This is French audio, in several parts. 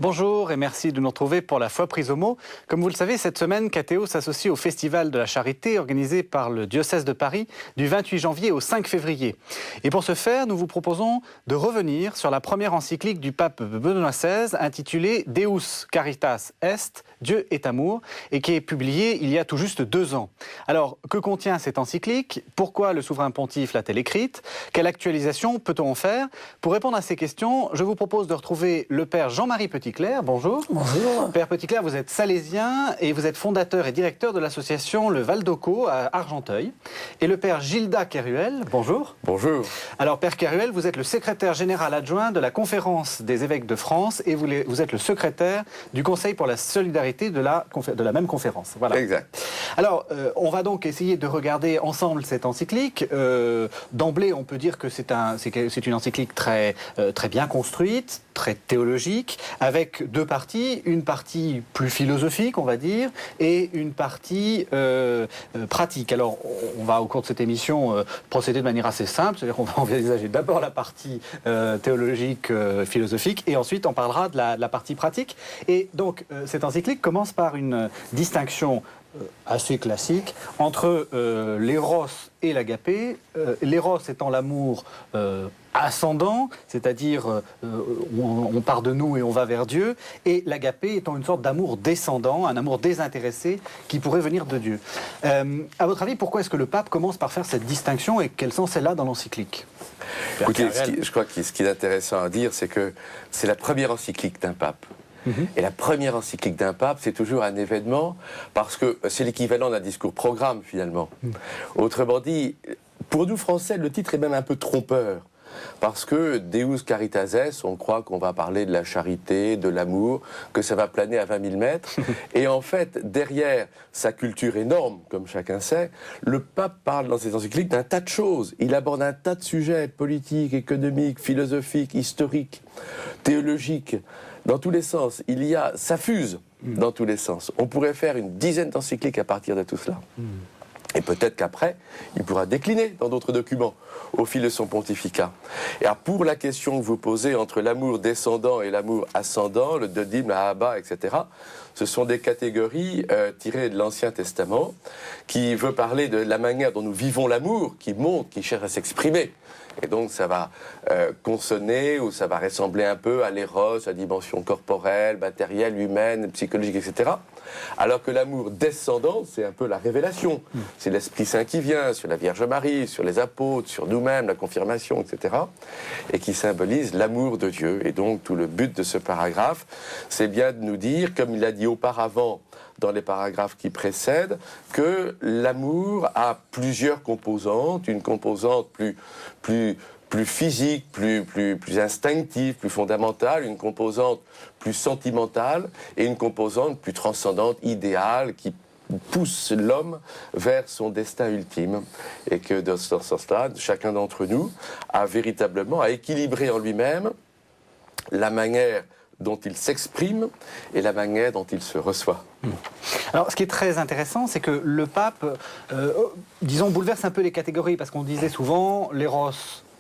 Bonjour et merci de nous retrouver pour la foi prise au mot. Comme vous le savez, cette semaine, KTO s'associe au Festival de la Charité organisé par le diocèse de Paris du 28 janvier au 5 février. Et pour ce faire, nous vous proposons de revenir sur la première encyclique du pape Benoît XVI intitulée Deus Caritas Est, Dieu est amour, et qui est publiée il y a tout juste 2 ans. Alors, que contient cette encyclique? Pourquoi le souverain pontife l'a-t-elle écrite? Quelle actualisation peut-on en faire? Pour répondre à ces questions, je vous propose de retrouver le père Jean-Marie Petitclerc. Bonjour. Bonjour. Père Petitclerc, vous êtes salésien et vous êtes fondateur et directeur de l'association Le Val d'Occo à Argenteuil. Et le père Gilda Keruel. Bonjour. Bonjour. Alors, père Keruel, vous êtes le secrétaire général adjoint de la Conférence des évêques de France et vous êtes le secrétaire du Conseil pour la solidarité de la même conférence. Voilà. Exact. Alors, on va donc essayer de regarder ensemble cette encyclique. D'emblée, on peut dire que c'est une encyclique très bien construite, très théologique, avec 2 parties. Une partie plus philosophique, on va dire, et une partie pratique. Alors, on va, au cours de cette émission, procéder de manière assez simple. C'est-à-dire qu'on va envisager d'abord la partie théologique, philosophique, et ensuite on parlera de la partie pratique. Et donc, cette encyclique commence par une distinction assez classique entre l'éros et l'agapé. L'éros étant l'amour ascendant, c'est-à-dire on part de nous et on va vers Dieu, et l'agapé étant une sorte d'amour descendant, un amour désintéressé qui pourrait venir de Dieu. À votre avis, pourquoi est-ce que le pape commence par faire cette distinction et quel sens elle a dans l'encyclique? Écoutez, je crois que ce qui est intéressant à dire, c'est que c'est la première encyclique d'un pape. Et la première encyclique d'un pape, c'est toujours un événement, parce que c'est l'équivalent d'un discours-programme, finalement. Autrement dit, pour nous Français, le titre est même un peu trompeur. Parce que Deus Caritas Est, on croit qu'on va parler de la charité, de l'amour, que ça va planer à 20 000 mètres. Et en fait, derrière sa culture énorme, comme chacun sait, le pape parle dans ses encycliques d'un tas de choses. Il aborde un tas de sujets politiques, économiques, philosophiques, historiques, théologiques, dans tous les sens. Ça fuse dans tous les sens. On pourrait faire une dizaine d'encycliques à partir de tout cela. Et peut-être qu'après, il pourra décliner dans d'autres documents au fil de son pontificat. Et alors pour la question que vous posez entre l'amour descendant et l'amour ascendant, le dodim, la haba, etc., ce sont des catégories tirées de l'Ancien Testament qui veut parler de la manière dont nous vivons l'amour, qui monte, qui cherche à s'exprimer. Et donc ça va consonner ou ça va ressembler un peu à l'éros, à la dimension corporelle, matérielle, humaine, psychologique, etc. Alors que l'amour descendant, c'est un peu la révélation. C'est l'Esprit Saint qui vient sur la Vierge Marie, sur les apôtres, sur nous-mêmes, la confirmation, etc. Et qui symbolise l'amour de Dieu. Et donc tout le but de ce paragraphe, c'est bien de nous dire, comme il a dit auparavant dans les paragraphes qui précèdent, que l'amour a plusieurs composantes, une composante plus physique, plus instinctive, plus fondamentale, une composante plus sentimentale et une composante plus transcendante, idéale, qui pousse l'homme vers son destin ultime. Et que dans ce sens-là, chacun d'entre nous a véritablement à équilibrer en lui-même la manière dont il s'exprime et la manière dont il se reçoit. Alors, ce qui est très intéressant, c'est que le pape, disons, bouleverse un peu les catégories, parce qu'on disait souvent l'éros,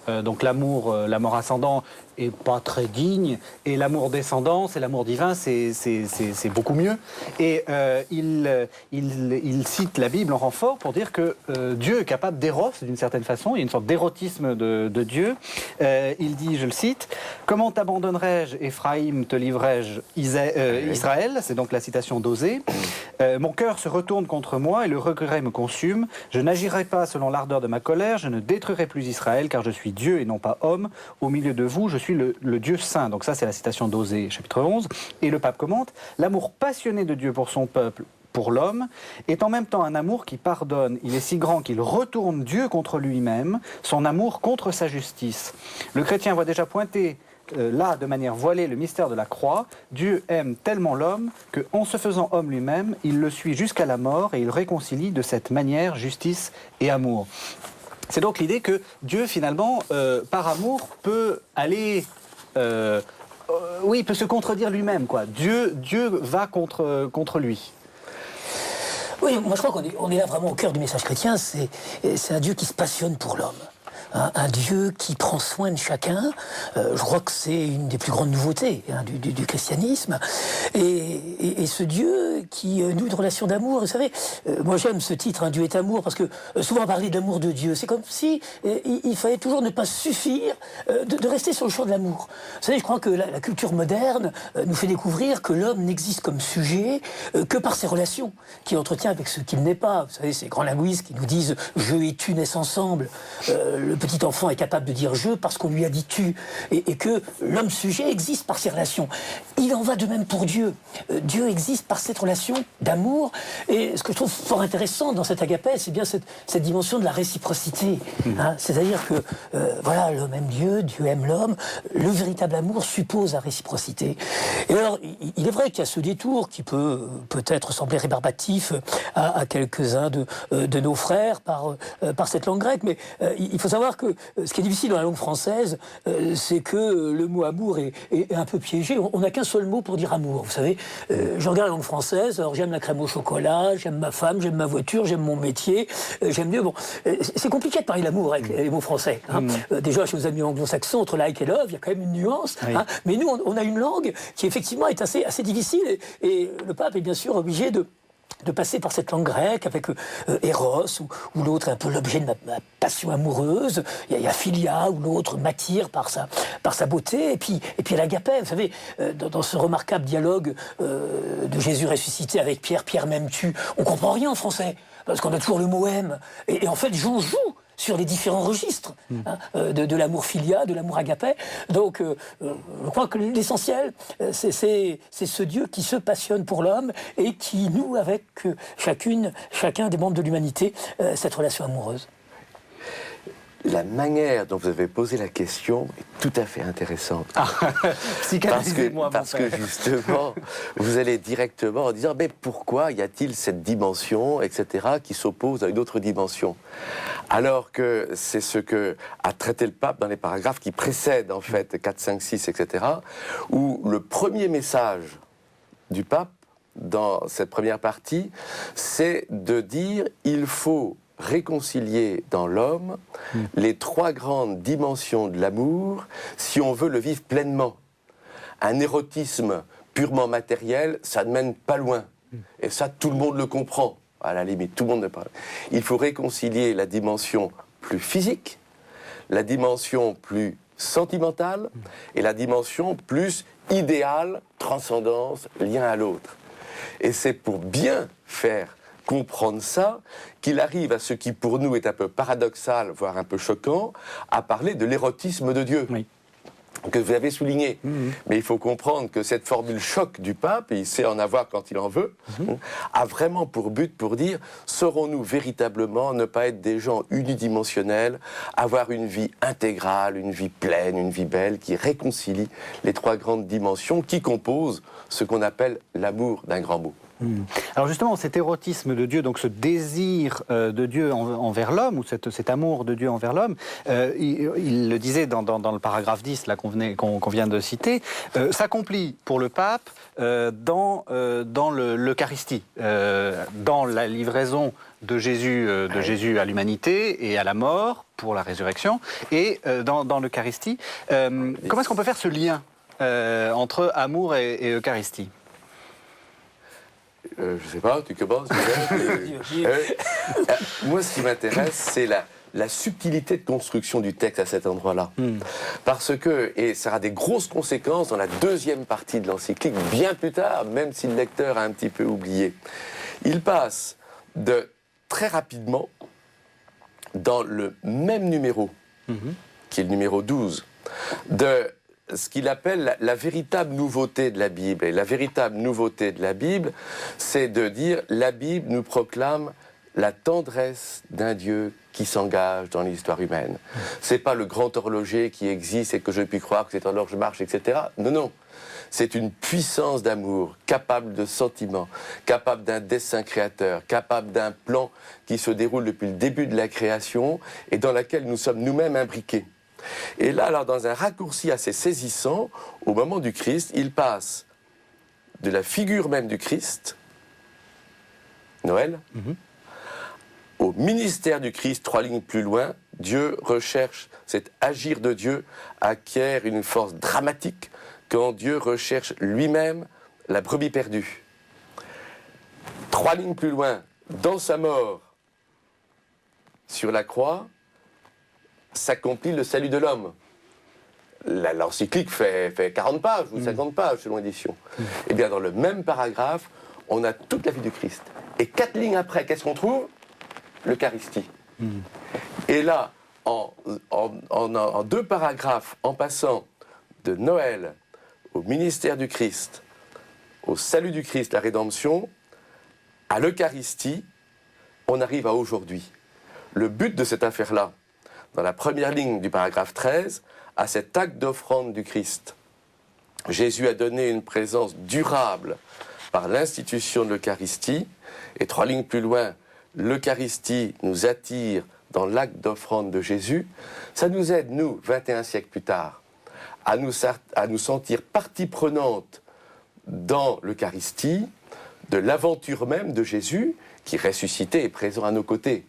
donc l'amour ascendant, est pas très digne, et l'amour descendant, c'est l'amour divin, c'est beaucoup mieux. Et il cite la Bible en renfort pour dire que Dieu est capable d'éros d'une certaine façon, il y a une sorte d'érotisme de Dieu. Il dit, je le cite, « Comment t'abandonnerai-je, Éphraïm, te livrerai-je, Israël ?» C'est donc la citation d'Osée. « Mon cœur se retourne contre moi et le regret me consume. Je n'agirai pas selon l'ardeur de ma colère, je ne détruirai plus Israël, car je suis Dieu et non pas homme. Au milieu de vous, je suis le Dieu saint. » Donc ça, c'est la citation d'Osée, chapitre 11. Et le pape commente, « L'amour passionné de Dieu pour son peuple, pour l'homme, est en même temps un amour qui pardonne. Il est si grand qu'il retourne Dieu contre lui-même, son amour contre sa justice. Le chrétien voit déjà pointer là, de manière voilée, le mystère de la croix. Dieu aime tellement l'homme qu'en se faisant homme lui-même, il le suit jusqu'à la mort et il réconcilie de cette manière justice et amour. » C'est donc l'idée que Dieu, finalement, par amour, peut aller... oui, il peut se contredire lui-même, quoi. Dieu va contre lui. Oui, moi je crois qu'on est là vraiment au cœur du message chrétien. C'est un Dieu qui se passionne pour l'homme. un Dieu qui prend soin de chacun. Je crois que c'est une des plus grandes nouveautés du christianisme. Et ce Dieu qui noue une relation d'amour. Vous savez, moi j'aime ce titre, Dieu est amour, parce que souvent parler de l'amour de Dieu, c'est comme si il fallait toujours ne pas suffire de rester sur le champ de l'amour. Vous savez, je crois que la culture moderne nous fait découvrir que l'homme n'existe comme sujet que par ses relations, qu'il entretient avec ce qu'il n'est pas. Vous savez, ces grands linguistes qui nous disent « je et tu naissent ensemble ». Le petit enfant est capable de dire « je » parce qu'on lui a dit « tu ». Et que l'homme sujet existe par ses relations. Il en va de même pour Dieu. Dieu existe par cette relation d'amour. Et ce que je trouve fort intéressant dans cet agapé, c'est bien cette dimension de la réciprocité. C'est-à-dire que, voilà, l'homme aime Dieu, Dieu aime l'homme. Le véritable amour suppose la réciprocité. Et alors, il est vrai qu'il y a ce détour qui peut peut-être sembler rébarbatif à quelques-uns de nos frères par cette langue grecque, mais il faut savoir que ce qui est difficile dans la langue française, c'est que le mot amour est un peu piégé. On n'a qu'un seul mot pour dire amour, vous savez. Je regarde la langue française, alors j'aime la crème au chocolat, j'aime ma femme, j'aime ma voiture, j'aime mon métier, j'aime Dieu. Bon, c'est compliqué de parler d'amour avec les mots français. Déjà, chez nos amis anglo-saxons, entre like et love, il y a quand même une nuance. Oui. Mais nous, on a une langue qui, effectivement, est assez difficile. Et le pape est bien sûr obligé de passer par cette langue grecque avec Eros, où l'autre est un peu l'objet de ma passion amoureuse. Il y a Philia, où l'autre m'attire par sa beauté. Et puis l'agapé, vous savez, dans ce remarquable dialogue de Jésus ressuscité avec Pierre, Pierre m'aimes-tu? On comprend rien en français, parce qu'on a toujours le mot aime. Et en fait, j'en joue sur les différents registres de l'amour philia, de l'amour agapé. Donc, je crois que l'essentiel, c'est ce Dieu qui se passionne pour l'homme et qui noue avec chacun des membres de l'humanité cette relation amoureuse. La manière dont vous avez posé la question est tout à fait intéressante. Parce que justement, vous allez directement en disant mais pourquoi y a-t-il cette dimension, etc., qui s'oppose à une autre dimension? Alors que c'est ce que a traité le pape dans les paragraphes qui précèdent en fait 4, 5, 6, etc., où le premier message du pape dans cette première partie, c'est de dire il faut réconcilier dans l'homme les trois grandes dimensions de l'amour si on veut le vivre pleinement. Un érotisme purement matériel, ça ne mène pas loin. Et ça, tout le monde le comprend. À la limite, tout le monde ne parle. Il faut réconcilier la dimension plus physique, la dimension plus sentimentale et la dimension plus idéale, transcendance, lien à l'autre. Et c'est pour bien faire comprendre ça, qu'il arrive à ce qui pour nous est un peu paradoxal, voire un peu choquant, à parler de l'érotisme de Dieu, que vous avez souligné. Mais il faut comprendre que cette formule choc du pape, et il sait en avoir quand il en veut, a vraiment pour but pour dire, saurons-nous véritablement ne pas être des gens unidimensionnels, avoir une vie intégrale, une vie pleine, une vie belle, qui réconcilie les trois grandes dimensions qui composent ce qu'on appelle l'amour d'un grand mot. Alors justement, cet érotisme de Dieu, donc ce désir de Dieu envers l'homme, ou cet amour de Dieu envers l'homme, il le disait dans le paragraphe 10 là, qu'on vient de citer, s'accomplit pour le pape dans l'Eucharistie, dans la livraison de Jésus à l'humanité et à la mort pour la résurrection, et dans l'Eucharistie. Comment est-ce qu'on peut faire ce lien entre amour et Eucharistie ? Je ne sais pas, tu commences. Moi, ce qui m'intéresse, c'est la subtilité de construction du texte à cet endroit-là. Parce que, et ça aura des grosses conséquences dans la deuxième partie de l'encyclique, bien plus tard, même si le lecteur a un petit peu oublié. Il passe très rapidement, dans le même numéro, qui est le numéro 12, de ce qu'il appelle la véritable nouveauté de la Bible. Et la véritable nouveauté de la Bible, c'est de dire la Bible nous proclame la tendresse d'un Dieu qui s'engage dans l'histoire humaine. C'est pas le grand horloger qui existe et que je puis croire que cette horloge marche, etc. Non, non. C'est une puissance d'amour, capable de sentiments, capable d'un dessein créateur, capable d'un plan qui se déroule depuis le début de la création et dans laquelle nous sommes nous-mêmes imbriqués. Et là, alors, dans un raccourci assez saisissant, au moment du Christ, il passe de la figure même du Christ, Noël, au ministère du Christ, 3 lignes plus loin, Dieu recherche, cet agir de Dieu acquiert une force dramatique quand Dieu recherche lui-même la brebis perdue. 3 lignes plus loin, dans sa mort sur la croix, s'accomplit le salut de l'homme. L'encyclique fait 40 pages ou 50 pages selon l'édition. Et bien dans le même paragraphe, on a toute la vie du Christ. Et 4 lignes après, qu'est-ce qu'on trouve? L'Eucharistie. Et là, en 2 paragraphes, en passant de Noël au ministère du Christ, au salut du Christ, la rédemption, à l'Eucharistie, on arrive à aujourd'hui. Le but de cette affaire-là, dans la première ligne du paragraphe 13, à cet acte d'offrande du Christ, Jésus a donné une présence durable par l'institution de l'Eucharistie, et 3 lignes plus loin, l'Eucharistie nous attire dans l'acte d'offrande de Jésus. Ça nous aide, nous, 21 siècles plus tard, à nous sentir partie prenante dans l'Eucharistie, de l'aventure même de Jésus, qui ressuscité est présent à nos côtés.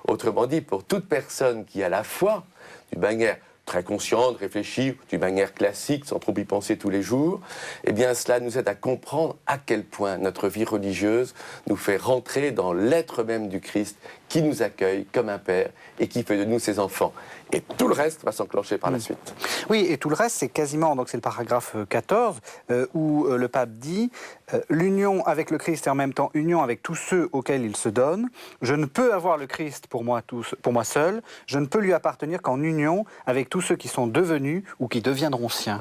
Autrement dit, pour toute personne qui a la foi, d'une manière très consciente, réfléchie, d'une manière classique, sans trop y penser tous les jours, eh bien cela nous aide à comprendre à quel point notre vie religieuse nous fait rentrer dans l'être même du Christ, qui nous accueille comme un père et qui fait de nous ses enfants. Et tout le reste va s'enclencher par la suite. Oui, et tout le reste, c'est quasiment, donc c'est le paragraphe 14, où le pape dit l'union avec le Christ et en même temps union avec tous ceux auxquels il se donne. Je ne peux avoir le Christ pour moi seul, je ne peux lui appartenir qu'en union avec tous ceux qui sont devenus ou qui deviendront siens.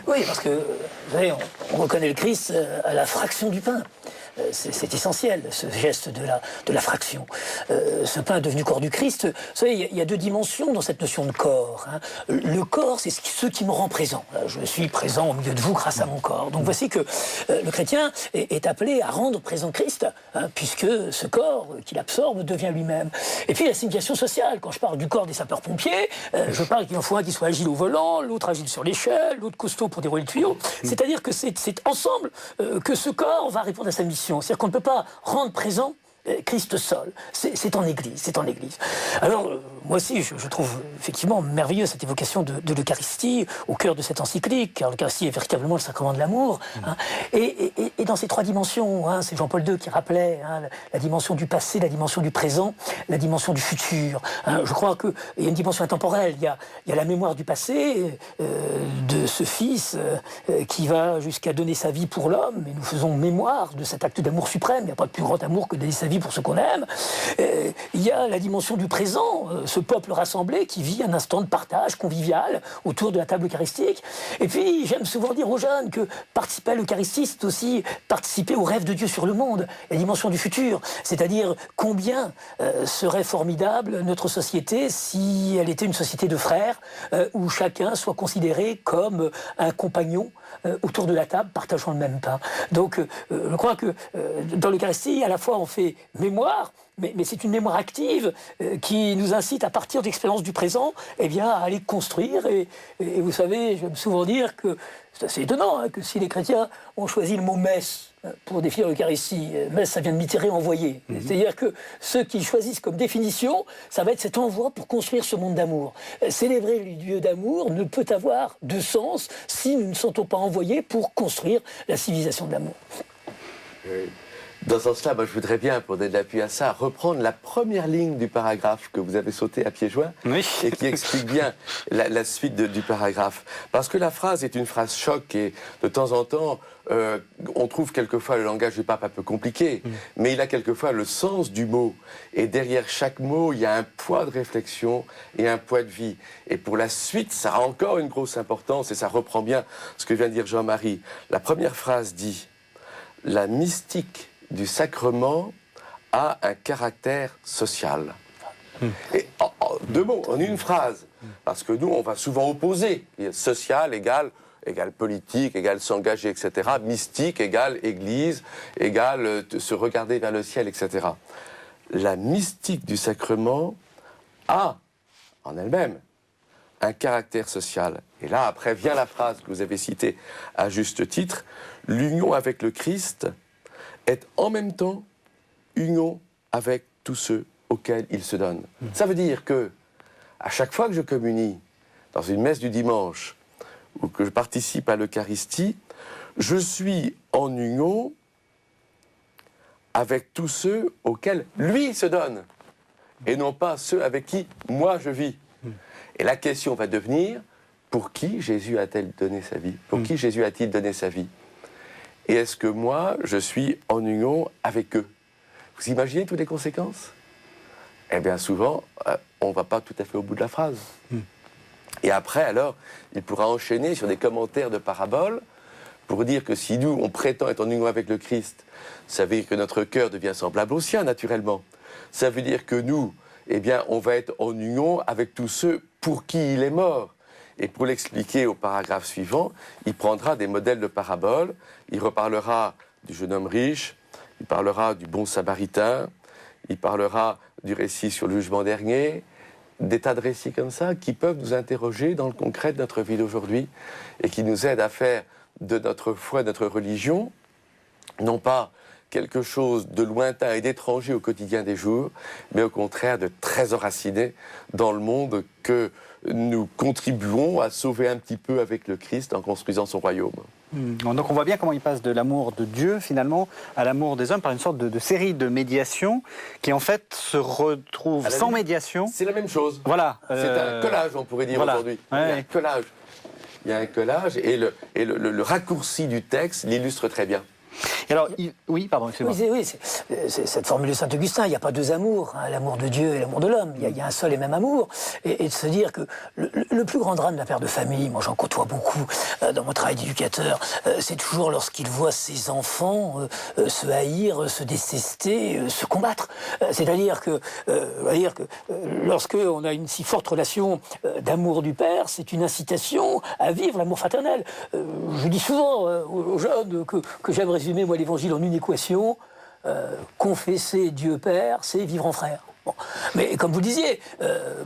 Oui, parce que, vous savez, on reconnaît le Christ à la fraction du pain. C'est essentiel, ce geste de la fraction. Ce pain devenu corps du Christ, vous savez, il y a 2 dimensions dans cette notion de corps. Hein. Le corps, c'est ce qui me rend présent. Je suis présent au milieu de vous grâce à mon corps. Donc voici que le chrétien est appelé à rendre présent Christ, hein, puisque ce corps qu'il absorbe devient lui-même. Et puis la signification sociale, quand je parle du corps des sapeurs-pompiers, je parle qu'il en faut un qui soit agile au volant, l'autre agile sur l'échelle, l'autre costaud pour dérouler le tuyau. C'est-à-dire que c'est ensemble que ce corps va répondre à sa mission. C'est-à-dire qu'on ne peut pas rendre présent Christ seul. C'est en Église, Alors, moi aussi, je trouve effectivement merveilleuse cette évocation de l'Eucharistie au cœur de cette encyclique, car l'Eucharistie est véritablement le sacrement de l'amour. Hein, et dans ces 3 dimensions, hein, c'est Jean-Paul II qui rappelait hein, la dimension du passé, la dimension du présent, la dimension du futur. Hein, je crois qu'il y a une dimension intemporelle. Il y a la mémoire du passé, de ce Fils qui va jusqu'à donner sa vie pour l'homme, et nous faisons mémoire de cet acte d'amour suprême. Il n'y a pas de plus grand amour que de donner sa vie pour ceux qu'on aime. Il y a la dimension du présent, ce peuple rassemblé qui vit un instant de partage convivial autour de la table eucharistique. Et puis, j'aime souvent dire aux jeunes que participer à l'Eucharistie, c'est aussi participer au rêve de Dieu sur le monde, la dimension du futur. C'est-à-dire combien serait formidable notre société si elle était une société de frères, où chacun soit considéré comme un compagnon autour de la table, partageant le même pain. Donc, je crois que dans l'Eucharistie, à la fois on fait mémoire, mais c'est une mémoire active qui nous incite à partir d'expériences du présent, eh bien, à aller construire. Et vous savez, j'aime souvent dire que c'est assez étonnant hein, que si les chrétiens ont choisi le mot messe pour définir l'Eucharistie, messe, ça vient de mittérer envoyer. C'est-à-dire que ceux qui choisissent comme définition, ça va être cet envoi pour construire ce monde d'amour. Célébrer le Dieu d'amour ne peut avoir de sens si nous ne sommes pas envoyés pour construire la civilisation de l'amour. Dans ce sens-là, moi, je voudrais bien, pour donner de l'appui à ça, reprendre la première ligne du paragraphe que vous avez sauté à pieds joints et qui explique bien la suite du paragraphe. Parce que la phrase est une phrase choc et de temps en temps, on trouve quelquefois le langage du pape un peu compliqué, mais il a quelquefois le sens du mot. Et derrière chaque mot, il y a un poids de réflexion et un poids de vie. Et pour la suite, ça a encore une grosse importance et ça reprend bien ce que vient de dire Jean-Marie. La première phrase dit « La mystique du sacrement a un caractère social. » Et en 2 mots, en une phrase, parce que nous, on va souvent opposer. Social égale politique, égale s'engager, etc. Mystique égale église, égale se regarder vers le ciel, etc. La mystique du sacrement a, en elle-même, un caractère social. Et là, après, vient la phrase que vous avez citée à juste titre, « L'union avec le Christ est en même temps union avec tous ceux auquel il se donne. Ça veut dire que, à chaque fois que je communie dans une messe du dimanche ou que je participe à l'Eucharistie, je suis en union avec tous ceux auxquels lui se donne, et non pas ceux avec qui moi je vis. Et la question va devenir, pour qui Jésus a-t-il donné sa vie? Pour qui Jésus a-t-il donné sa vie? Et est-ce que moi, je suis en union avec eux? Vous imaginez toutes les conséquences? Eh bien souvent, on ne va pas tout à fait au bout de la phrase. Et après, alors, il pourra enchaîner sur des commentaires de paraboles pour dire que si nous, on prétend être en union avec le Christ, ça veut dire que notre cœur devient semblable au sien, naturellement. Ça veut dire que nous, eh bien, on va être en union avec tous ceux pour qui il est mort. Et pour l'expliquer au paragraphe suivant, il prendra des modèles de paraboles, il reparlera du jeune homme riche, il parlera du bon samaritain, il parlera du récit sur le jugement dernier, des tas de récits comme ça qui peuvent nous interroger dans le concret de notre vie d'aujourd'hui et qui nous aident à faire de notre foi, de notre religion, non pas quelque chose de lointain et d'étranger au quotidien des jours, mais au contraire de très enraciné dans le monde que nous contribuons à sauver un petit peu avec le Christ en construisant son royaume. Donc on voit bien comment il passe de l'amour de Dieu finalement à l'amour des hommes par une sorte de série de médiations qui en fait se retrouvent sans médiation. C'est la même chose. Voilà. C'est un collage, on pourrait dire aujourd'hui. Ouais. Il y a un collage. Il y a un collage et le raccourci du texte l'illustre très bien. Et alors, oui, pardon, excusez-moi. Oui, c'est cette formule de Saint-Augustin, il n'y a pas deux amours, hein, l'amour de Dieu et l'amour de l'homme, il y a un seul et même amour. Et de se dire que le plus grand drame d'un père de famille, moi j'en côtoie beaucoup dans mon travail d'éducateur, c'est toujours lorsqu'il voit ses enfants se haïr, se détester, se combattre. C'est-à-dire que, lorsque on a une si forte relation d'amour du père, c'est une incitation à vivre l'amour fraternel. Je dis souvent aux jeunes que j'aime résumer, moi, l'évangile en une équation. Confesser Dieu Père, c'est vivre en frère. Bon. Mais comme vous le disiez,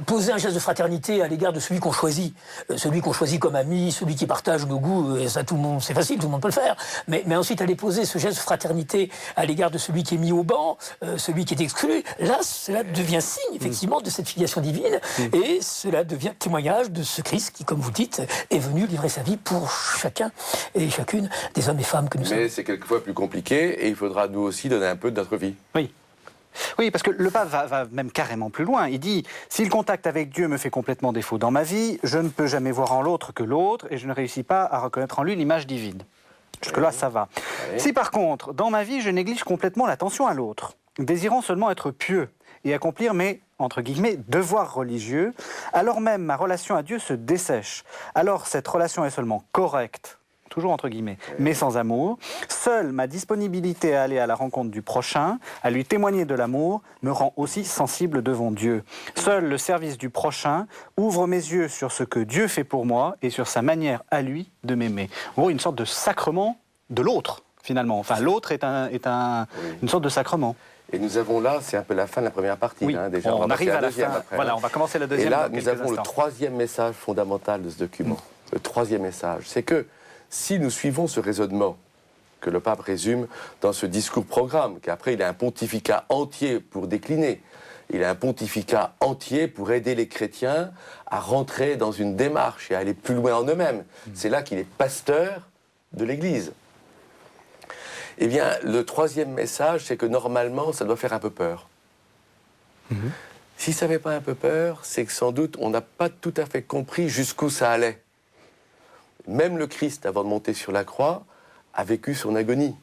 poser un geste de fraternité à l'égard de celui qu'on choisit comme ami, celui qui partage nos goûts, ça, tout le monde, c'est facile, tout le monde peut le faire. Mais ensuite, aller poser ce geste de fraternité à l'égard de celui qui est mis au banc, celui qui est exclu, là, cela devient signe, effectivement, de cette filiation divine, et cela devient témoignage de ce Christ qui, comme vous dites, est venu livrer sa vie pour chacun et chacune des hommes et femmes que nous sommes. Mais c'est quelquefois plus compliqué, et il faudra nous aussi donner un peu de notre vie. Oui, parce que le pape va même carrément plus loin. Il dit « Si le contact avec Dieu me fait complètement défaut dans ma vie, je ne peux jamais voir en l'autre que l'autre et je ne réussis pas à reconnaître en lui l'image divine. » Jusque-là, ça va. Si par contre, dans ma vie, je néglige complètement l'attention à l'autre, désirant seulement être pieux et accomplir mes, entre guillemets, devoirs religieux, alors même ma relation à Dieu se dessèche. Alors cette relation est seulement correcte, toujours entre guillemets, mais sans amour. Seule ma disponibilité à aller à la rencontre du prochain, à lui témoigner de l'amour, me rend aussi sensible devant Dieu. Seul le service du prochain ouvre mes yeux sur ce que Dieu fait pour moi et sur sa manière à lui de m'aimer. En gros, une sorte de sacrement de l'autre, finalement. Enfin, l'autre est une sorte de sacrement. Et nous avons là, c'est un peu la fin de la première partie. Oui, déjà. on arrive à la fin. Après, voilà, on va commencer la deuxième. Et là, dans nous quelques avons instants. le troisième message fondamental de ce document. Le troisième message, c'est que si nous suivons ce raisonnement que le pape résume dans ce discours-programme, qu'après il a un pontificat entier pour décliner, il a un pontificat entier pour aider les chrétiens à rentrer dans une démarche et à aller plus loin en eux-mêmes. C'est là qu'il est pasteur de l'Église. Eh bien, le troisième message, c'est que normalement, ça doit faire un peu peur. Si ça ne fait pas un peu peur, c'est que sans doute, on n'a pas tout à fait compris jusqu'où ça allait. Même le Christ, avant de monter sur la croix, a vécu son agonie.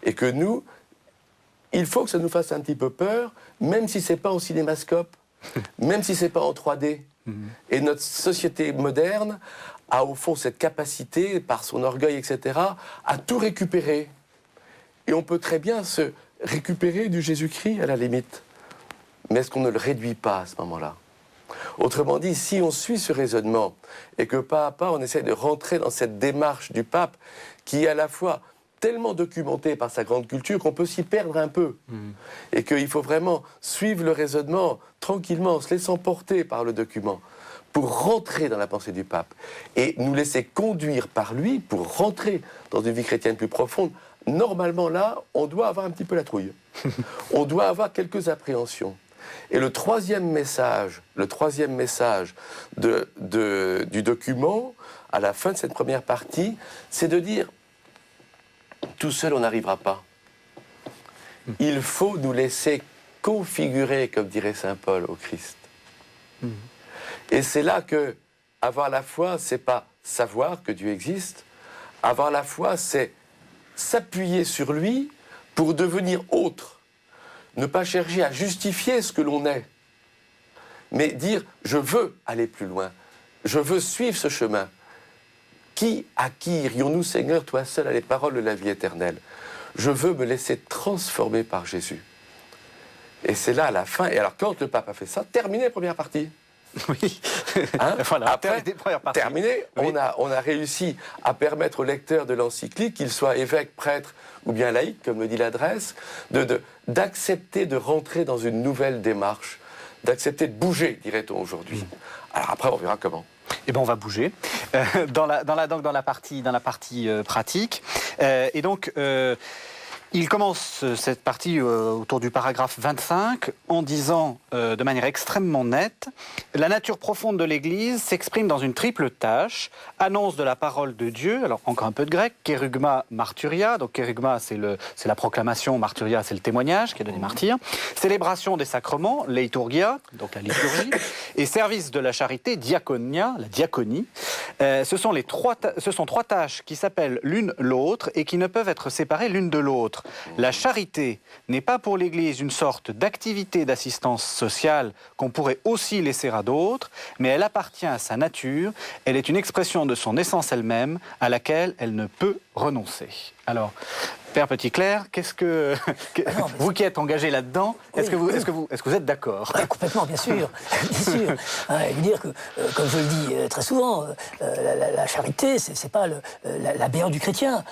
Et que nous, il faut que ça nous fasse un petit peu peur, même si ce n'est pas au cinémascope, même si ce n'est pas en 3D. Et notre société moderne a au fond cette capacité, par son orgueil, etc., à tout récupérer. Et on peut très bien se récupérer du Jésus-Christ à la limite. Mais est-ce qu'on ne le réduit pas à ce moment-là ? Autrement dit, si on suit ce raisonnement et que pas à pas on essaie de rentrer dans cette démarche du pape qui est à la fois tellement documentée par sa grande culture qu'on peut s'y perdre un peu et qu'il faut vraiment suivre le raisonnement tranquillement, en se laissant porter par le document pour rentrer dans la pensée du pape et nous laisser conduire par lui pour rentrer dans une vie chrétienne plus profonde, normalement là, on doit avoir un petit peu la trouille. On doit avoir quelques appréhensions. Et le troisième message du document, à la fin de cette première partie, c'est de dire, tout seul on n'arrivera pas. Il faut nous laisser configurer, comme dirait saint Paul, au Christ. Et c'est là que avoir la foi, c'est pas savoir que Dieu existe. Avoir la foi, c'est s'appuyer sur lui pour devenir autre. Ne pas chercher à justifier ce que l'on est, mais dire « je veux aller plus loin, je veux suivre ce chemin ». À qui irions-nous, Seigneur, toi seul, à les paroles de la vie éternelle? Je veux me laisser transformer par Jésus. Et c'est là, à la fin, et alors quand le pape a fait ça, terminé première partie. Oui. Hein? Voilà, après, terminé, oui. on a réussi à permettre au lecteur de l'encyclique, qu'il soit évêque, prêtre ou bien laïque, comme le dit l'adresse, d'accepter de rentrer dans une nouvelle démarche, d'accepter de bouger, dirait-on aujourd'hui. Alors après, on verra comment. Eh bien, on va bouger dans la partie pratique. Et donc, il commence cette partie autour du paragraphe 25 en disant de manière extrêmement nette « La nature profonde de l'Église s'exprime dans une triple tâche, annonce de la parole de Dieu, alors encore un peu de grec, kérugma marturia, donc kérugma c'est la proclamation, marturia c'est le témoignage qui est donné martyr, célébration des sacrements, leiturgia, donc la liturgie, et service de la charité, diaconia, la diaconie. Ce sont trois tâches qui s'appellent l'une l'autre et qui ne peuvent être séparées l'une de l'autre. La charité n'est pas pour l'Église une sorte d'activité d'assistance sociale qu'on pourrait aussi laisser à d'autres, mais elle appartient à sa nature, elle est une expression de son essence elle-même à laquelle elle ne peut renoncer. Alors, Père Petitclerc, vous qui êtes engagé là-dedans, est-ce que vous êtes d'accord? Complètement, bien sûr. Bien sûr. Je veux dire que, comme je le dis très souvent, la charité, c'est pas la BR du chrétien.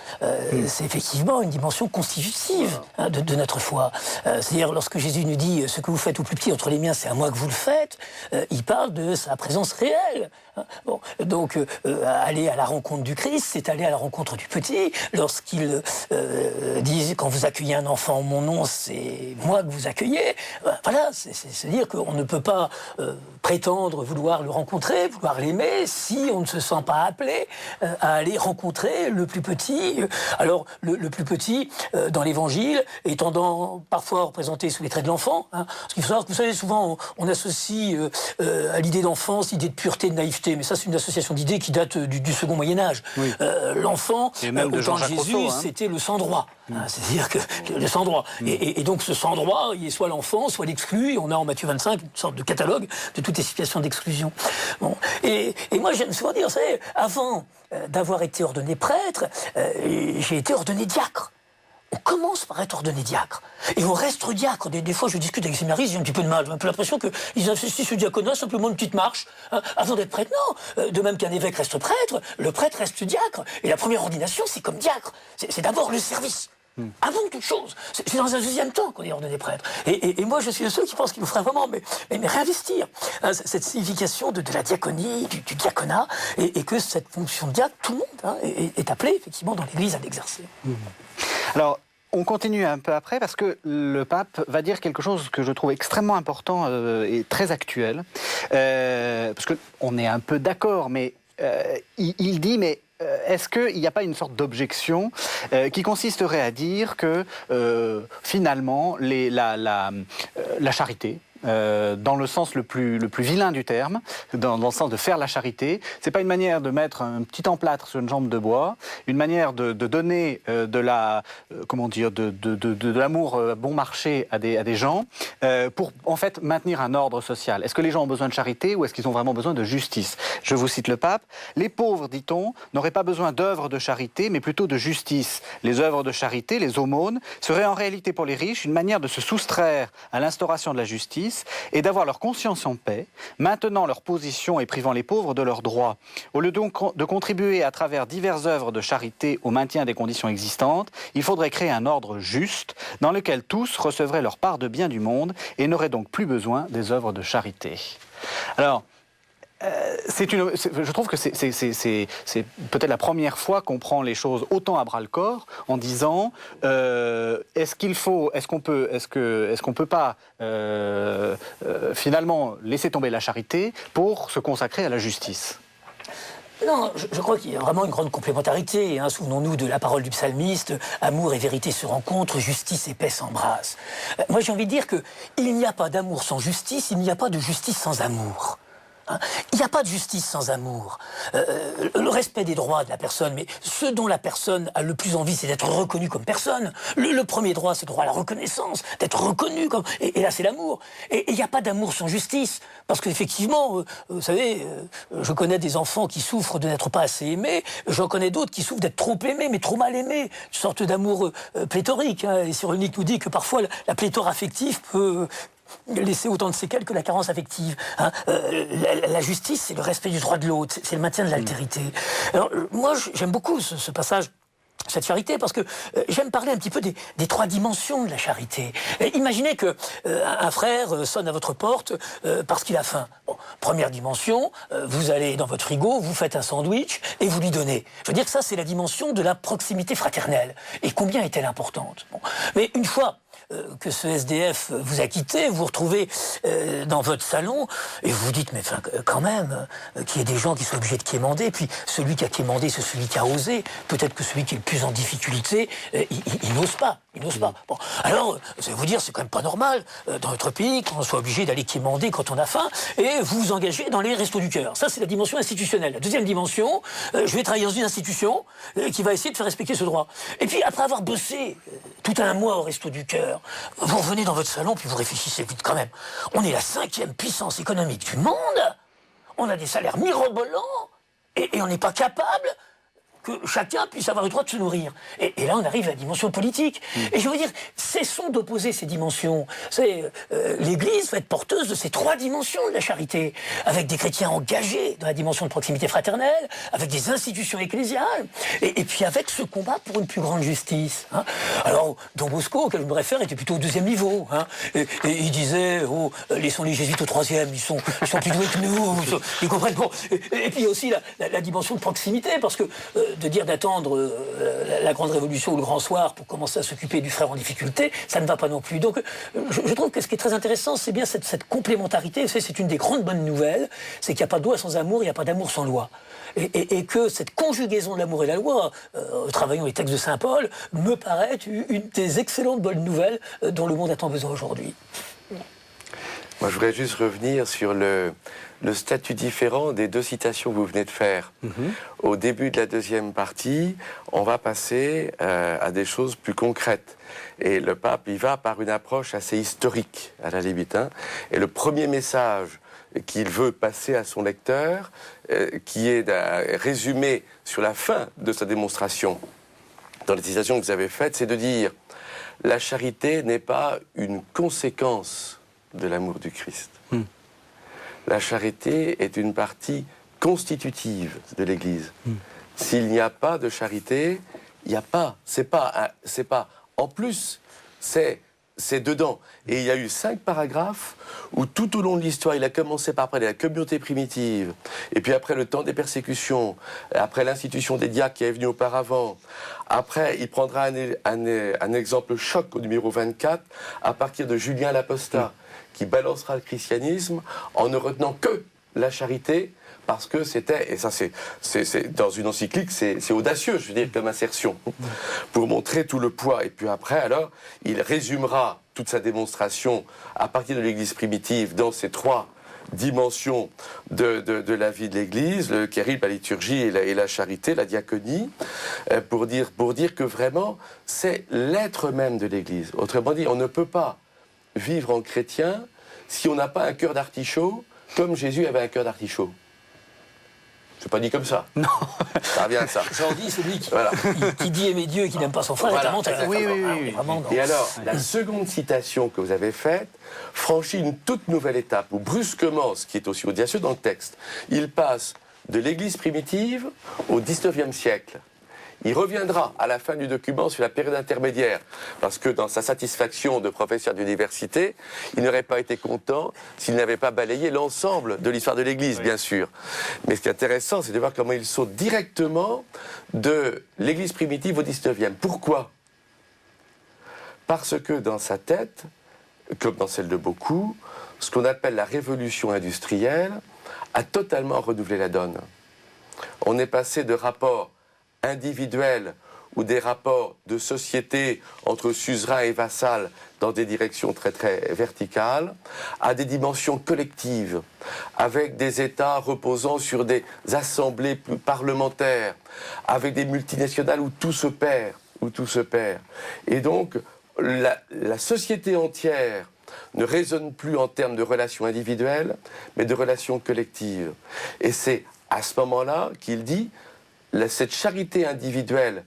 C'est effectivement une dimension constitutive de notre foi. C'est-à-dire, lorsque Jésus nous dit « ce que vous faites au plus petit entre les miens, c'est à moi que vous le faites », il parle de sa présence réelle. Bon, donc, aller à la rencontre du Christ, c'est aller à la rencontre du petit. Lorsqu'il dit « quand vous accueillez un enfant en mon nom, c'est moi que vous accueillez », voilà, c'est-à-dire qu'on ne peut pas prétendre vouloir le rencontrer, vouloir l'aimer, si on ne se sent pas appelé à aller rencontrer le plus petit. Alors, le plus petit, dans l'Évangile, est parfois représenté sous les traits de l'enfant. Parce qu'il faut savoir que, vous savez, souvent, on associe à l'idée d'enfance, l'idée de pureté, de naïveté. Mais ça, c'est une association d'idées qui date du second Moyen-Âge. Oui. L'enfant, au temps de Jésus, c'était le sang-droit. C'est-à-dire que le sang-droit. Et donc, ce sang-droit, il est soit l'enfant, soit l'exclu. Et on a en Matthieu 25 une sorte de catalogue de toutes les situations d'exclusion. Bon. Et moi, j'aime souvent dire, vous savez, avant d'avoir été ordonné prêtre, j'ai été ordonné diacre. On commence par être ordonné diacre. Et on reste diacre. Des fois, je discute avec les séminaristes, j'ai un petit peu de mal. J'ai un peu l'impression qu'ils associent ce diaconat simplement une petite marche avant d'être prêtre. Non. De même qu'un évêque reste prêtre, le prêtre reste diacre. Et la première ordination, c'est comme diacre. C'est d'abord le service. Avant toute chose. C'est dans un deuxième temps qu'on est ordonné prêtre. Et moi, je suis de ceux qui pensent qu'il nous faudrait vraiment mais réinvestir cette signification de la diaconie, du diaconat, et que cette fonction de diacre, tout le monde est appelé, effectivement, dans l'Église à l'exercer. Alors, on continue un peu après parce que le pape va dire quelque chose que je trouve extrêmement important et très actuel. Parce qu'on est un peu d'accord, mais il dit, mais est-ce qu'il n'y a pas une sorte d'objection qui consisterait à dire que finalement la charité, dans le sens le plus vilain du terme, dans le sens de faire la charité, c'est pas une manière de mettre un petit emplâtre sur une jambe de bois, une manière de donner de l'amour bon marché à des gens pour en fait maintenir un ordre social. Est-ce que les gens ont besoin de charité ou est-ce qu'ils ont vraiment besoin de justice? Je vous cite le pape. Les pauvres, dit-on, n'auraient pas besoin d'œuvres de charité, mais plutôt de justice. Les œuvres de charité, les aumônes, seraient en réalité pour les riches une manière de se soustraire à l'instauration de la justice et d'avoir leur conscience en paix, maintenant leur position et privant les pauvres de leurs droits. Au lieu donc de contribuer à travers diverses œuvres de charité au maintien des conditions existantes, il faudrait créer un ordre juste dans lequel tous recevraient leur part de bien du monde et n'auraient donc plus besoin des œuvres de charité. Alors, Je trouve que c'est peut-être la première fois qu'on prend les choses autant à bras le corps en disant est-ce qu'on peut pas finalement laisser tomber la charité pour se consacrer à la justice? Non, je crois qu'il y a vraiment une grande complémentarité. Hein. Souvenons-nous de la parole du psalmiste « Amour et vérité se rencontrent, justice et paix s'embrassent ». Moi, j'ai envie de dire qu'il n'y a pas d'amour sans justice, il n'y a pas de justice sans amour. Hein, il n'y a pas de justice sans amour. Le respect des droits de la personne, mais ce dont la personne a le plus envie, c'est d'être reconnue comme personne. Le premier droit, c'est le droit à la reconnaissance, d'être reconnu comme... Et là, c'est l'amour. Et il n'y a pas d'amour sans justice. Parce qu'effectivement, vous savez, je connais des enfants qui souffrent de n'être pas assez aimés, j'en connais d'autres qui souffrent d'être trop aimés, mais trop mal aimés. Une sorte d'amour pléthorique. Hein. Et Cyrulnik nous dit que parfois, la pléthore affective peut... laisser autant de séquelles que la carence affective. Hein. La justice, c'est le respect du droit de l'autre, c'est le maintien de l'altérité. Alors, moi, j'aime beaucoup ce passage, cette charité, parce que j'aime parler un petit peu des trois dimensions de la charité. Imaginez que un frère sonne à votre porte parce qu'il a faim. Bon, première dimension, vous allez dans votre frigo, vous faites un sandwich et vous lui donnez. Je veux dire que ça, c'est la dimension de la proximité fraternelle. Et combien est-elle importante? Bon. Mais une fois que ce SDF vous a quitté, vous vous retrouvez dans votre salon et vous vous dites, mais quand même, qu'il y ait des gens qui sont obligés de quémander, puis celui qui a quémandé, c'est celui qui a osé. Peut-être que celui qui est le plus en difficulté, il n'ose pas. Il n'ose pas. Bon. Alors, je vais vous dire, c'est quand même pas normal dans notre pays qu'on soit obligé d'aller quémander quand on a faim et vous vous engagez dans les restos du cœur. Ça, c'est la dimension institutionnelle. La deuxième dimension, je vais travailler dans une institution qui va essayer de faire respecter ce droit. Et puis, après avoir bossé tout un mois au resto du cœur, vous revenez dans votre salon, puis vous réfléchissez vite quand même. On est la 5e puissance économique du monde, on a des salaires mirobolants, et on n'est pas capable que chacun puisse avoir le droit de se nourrir. Et là, on arrive à la dimension politique. Et je veux dire, cessons d'opposer ces dimensions. L'Église va être porteuse de ces trois dimensions de la charité, avec des chrétiens engagés dans la dimension de proximité fraternelle, avec des institutions ecclésiales, et puis avec ce combat pour une plus grande justice. Hein. Alors, Don Bosco, auquel je me réfère, était plutôt au 2e niveau. Hein. Et il disait, oh, laissons les jésuites au 3e, ils sont plus doués que nous, ils comprennent. Bon. Et puis aussi la dimension de proximité, parce que de dire d'attendre la grande révolution ou le grand soir pour commencer à s'occuper du frère en difficulté, ça ne va pas non plus. Donc je trouve que ce qui est très intéressant, c'est bien cette complémentarité. C'est une des grandes bonnes nouvelles, c'est qu'il n'y a pas de loi sans amour, il n'y a pas d'amour sans loi. Et que cette conjugaison de l'amour et la loi, travaillant les textes de Saint Paul, me paraît une des excellentes bonnes nouvelles dont le monde a tant besoin aujourd'hui. Moi, je voudrais juste revenir sur le statut différent des deux citations que vous venez de faire. Au début de la deuxième partie, on va passer à des choses plus concrètes. Et le pape, il va par une approche assez historique, à la limite. Hein. Et le premier message qu'il veut passer à son lecteur, qui est résumé sur la fin de sa démonstration, dans les citations que vous avez faites, c'est de dire « La charité n'est pas une conséquence de l'amour du Christ. La charité est une partie constitutive de l'Église. S'il n'y a pas de charité, il n'y a pas. C'est pas en plus, c'est dedans. Et il y a eu 5 paragraphes où tout au long de l'histoire, il a commencé par parler de la communauté primitive, et puis après le temps des persécutions, après l'institution des diacres qui est venue auparavant. Après, il prendra un exemple choc au numéro 24, à partir de Julien l'Apostat, qui balancera le christianisme en ne retenant que la charité, parce que c'était, et ça c'est dans une encyclique, c'est audacieux, je veux dire, comme assertion, pour montrer tout le poids. Et puis après, alors, il résumera toute sa démonstration à partir de l'Église primitive dans ces 3 dimensions de la vie de l'Église, le kéril, la liturgie et la charité, la diaconie, pour dire que vraiment, c'est l'être même de l'Église. Autrement dit, on ne peut pas vivre en chrétien si on n'a pas un cœur d'artichaut, comme Jésus avait un cœur d'artichaut. C'est pas dit comme ça. Non. Ça revient à ça. J'en dis celui qui dit aimer Dieu et qui n'aime pas son frère, voilà. Oui. Et alors, la seconde citation que vous avez faite franchit une toute nouvelle étape où brusquement, ce qui est aussi audacieux dans le texte, il passe de l'Église primitive au XIXe siècle. Il reviendra à la fin du document sur la période intermédiaire, parce que dans sa satisfaction de professeur d'université, il n'aurait pas été content s'il n'avait pas balayé l'ensemble de l'histoire de l'Église, bien sûr. Mais ce qui est intéressant, c'est de voir comment il saute directement de l'Église primitive au XIXe. Pourquoi ? Parce que dans sa tête, comme dans celle de beaucoup, ce qu'on appelle la révolution industrielle a totalement renouvelé la donne. On est passé de rapports individuels ou des rapports de société entre suzerains et vassals dans des directions très très verticales, à des dimensions collectives, avec des États reposant sur des assemblées parlementaires, avec des multinationales où tout se perd, Et donc, la société entière ne raisonne plus en termes de relations individuelles, mais de relations collectives. Et c'est à ce moment-là qu'il dit, cette charité individuelle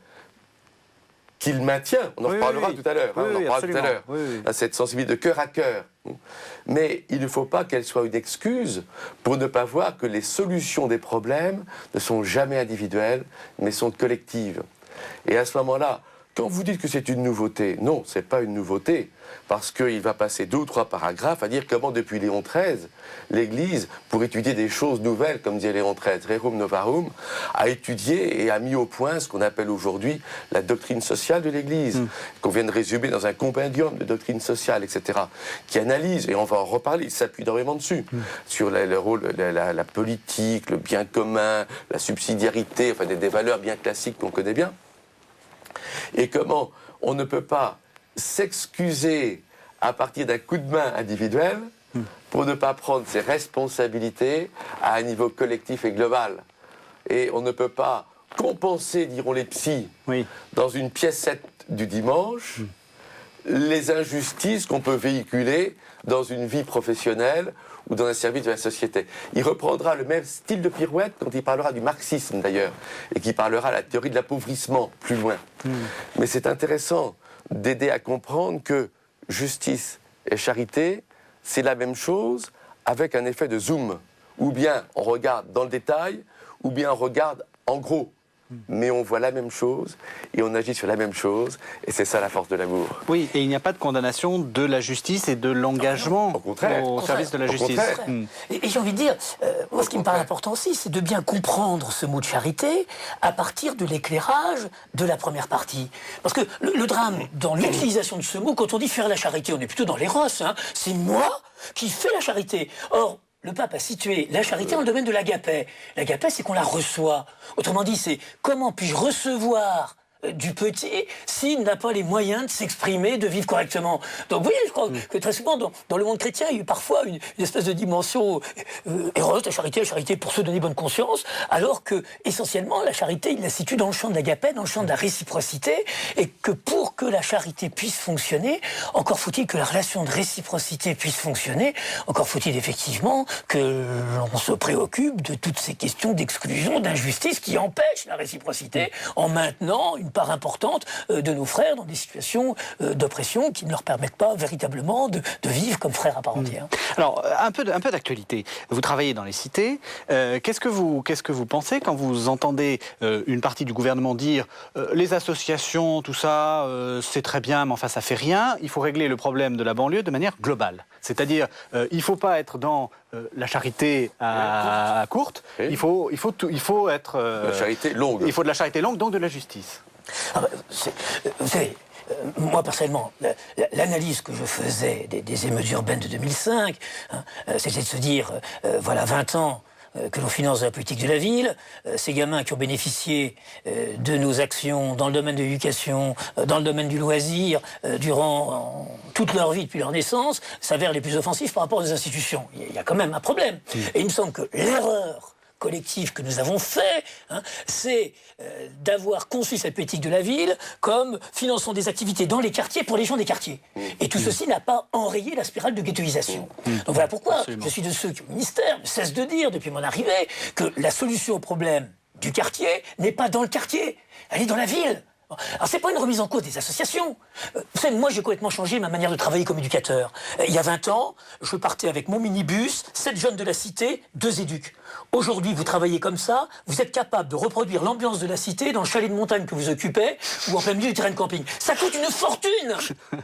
qu'il maintient, on en reparlera tout à l'heure, cette sensibilité de cœur à cœur. Mais il ne faut pas qu'elle soit une excuse pour ne pas voir que les solutions des problèmes ne sont jamais individuelles, mais sont collectives. Et à ce moment-là, quand vous dites que c'est une nouveauté, non, c'est pas une nouveauté, parce qu'il va passer 2 ou 3 paragraphes à dire comment depuis Léon XIII, l'Église, pour étudier des choses nouvelles, comme disait Léon XIII, Rerum Novarum, a étudié et a mis au point ce qu'on appelle aujourd'hui la doctrine sociale de l'Église, qu'on vient de résumer dans un compendium de doctrine sociale, etc., qui analyse, et on va en reparler, il s'appuie énormément dessus, sur le rôle, la politique, le bien commun, la subsidiarité, enfin des valeurs bien classiques qu'on connaît bien. Et comment on ne peut pas s'excuser à partir d'un coup de main individuel pour ne pas prendre ses responsabilités à un niveau collectif et global. Et on ne peut pas compenser, diront les psys, dans une piécette du dimanche, les injustices qu'on peut véhiculer dans une vie professionnelle ou dans un service de la société. Il reprendra le même style de pirouette quand il parlera du marxisme d'ailleurs, et qui parlera de la théorie de l'appauvrissement plus loin. Mais c'est intéressant d'aider à comprendre que justice et charité, c'est la même chose avec un effet de zoom. Ou bien on regarde dans le détail, ou bien on regarde en gros. Mais on voit la même chose et on agit sur la même chose, et c'est ça la force de l'amour. Oui, et il n'y a pas de condamnation de la justice et de l'engagement au service de la justice. Et j'ai envie de dire, moi ce qui me paraît important aussi, c'est de bien comprendre ce mot de charité à partir de l'éclairage de la première partie. Parce que le drame dans l'utilisation de ce mot, quand on dit faire la charité, on est plutôt dans l'éros, c'est moi qui fais la charité. Or, le pape a situé la charité dans le domaine de l'agapé. L'agapé, c'est qu'on la reçoit. Autrement dit, c'est comment puis-je recevoir du petit s'il n'a pas les moyens de s'exprimer, de vivre correctement. Donc vous voyez, je crois que très souvent, dans le monde chrétien, il y a eu parfois une espèce de dimension héros, la charité pour se donner bonne conscience, alors que, essentiellement, la charité, il la situe dans le champ de l'agapé, dans le champ de la réciprocité, et que pour que la charité puisse fonctionner, encore faut-il que la relation de réciprocité puisse fonctionner, encore faut-il effectivement que l'on se préoccupe de toutes ces questions d'exclusion, d'injustice qui empêchent la réciprocité en maintenant une part importante de nos frères dans des situations d'oppression qui ne leur permettent pas véritablement de vivre comme frères à part entière. Alors, un peu d'actualité. Vous travaillez dans les cités. Qu'est-ce que vous pensez quand vous entendez une partie du gouvernement dire les associations, tout ça, c'est très bien, mais enfin ça fait rien. Il faut régler le problème de la banlieue de manière globale. C'est-à-dire, il ne faut pas être dans la charité à courte. Il faut être la charité longue. Il faut de la charité longue, donc de la justice. Vous savez, moi personnellement, l'analyse que je faisais des émeutes urbaines de 2005, c'était de se dire, voilà 20 ans que l'on finance de la politique de la ville, ces gamins qui ont bénéficié de nos actions dans le domaine de l'éducation, dans le domaine du loisir, durant toute leur vie depuis leur naissance, s'avèrent les plus offensifs par rapport aux institutions. Il y a quand même un problème. Et il me semble que l'erreur collectif que nous avons fait, c'est d'avoir conçu cette politique de la ville comme finançant des activités dans les quartiers pour les gens des quartiers. Et tout ceci n'a pas enrayé la spirale de ghettoisation. Donc voilà pourquoi je suis de ceux qui, au ministère, ne cesse de dire depuis mon arrivée que la solution au problème du quartier n'est pas dans le quartier, elle est dans la ville. Alors, c'est pas une remise en cause des associations. Vous savez, moi, j'ai complètement changé ma manière de travailler comme éducateur. Il y a 20 ans, je partais avec mon minibus, 7 jeunes de la cité, 2 éduques. Aujourd'hui, vous travaillez comme ça, vous êtes capable de reproduire l'ambiance de la cité dans le chalet de montagne que vous occupez ou en plein milieu du terrain de camping. Ça coûte une fortune.